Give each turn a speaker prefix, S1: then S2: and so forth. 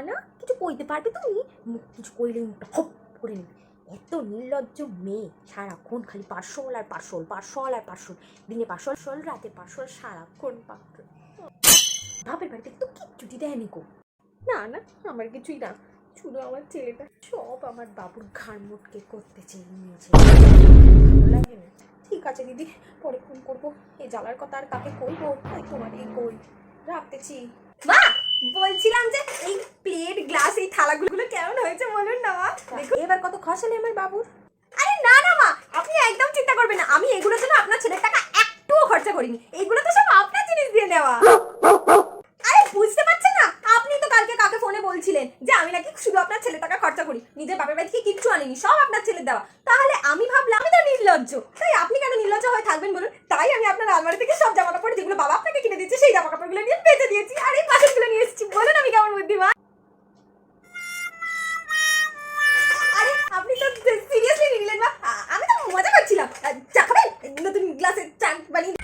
S1: না কিছু কইতে পারবে তুমি? মুখ কিছু কইলে মুখটা হপ করে নিবে। এত নির্লজ্জ মেয়ে, সারাক্ষণ খালি পার্সল আর পার্সল, পার্সল আর পার্সল, দিনে পার্সল রাতে পার্সল, সারাক্ষণ পার্সল। বাপের বাড়িতে তো কিচ্ছুটি দেয়নি গো। না না, আমার কিছুই না, শুধু আমার ছেলেটা সব আমার বাবুর ঘাড় মোটকে করতে চেয়ে নিয়েছে। ভালো লাগে না। ঠিক আছে দিদি, পরে ফোন করবো। এই জ্বালার কথা আর কাকে কইবো, ওই তোমার এই কই রাখতেছি। মা, বলছিলাম যে এই প্লেট গ্লাস এই থালাগুলো কেমন হয়েছে বলুন না মা। দেখো এবার কত খসালে আমার বাবুর। আরে না না মা, আপনি একদম চিন্তা করবেন না, আমি এগুলোর জন্য আপনার ছেলের টাকা একটুও খরচা করিনি, এগুলো তো সব আপনার জিনিস দিয়ে নেওয়া। আরে বুঝতে পারছেন না, আপনি তো কালকে কাকে ফোনে বলছিলেন যে আমি নাকি শুধু আপনার ছেলের টাকা খরচা করি, নিজের বাপের বাড়ি থেকে কিচ্ছু আনিনি, সব আপনার ছেলের দেওয়া। তাহলে আমি ভাবলাম আমি তো নির্লজ্জ, তাই আপনি কেন নির্লজ্জ হয়ে থাকবেন বলুন? তাই আমি আপনার আলমারি থেকে সব জামা কাপড় যেগুলো বাবা আপনাকে কিনে দিয়েছে সেই জামা কাপড়গুলো নিয়ে বেঁচে দিয়েছি, আর এই বাসনগুলো নিয়ে এসেছি। বলুন আমি কেমন বুদ্ধিমান? আরে আপনি তো সিরিয়াসলি নিলেন না, আমি তো মজা করছিলাম। চা খাবেন? নতুন গ্লাসে চা বানিয়ে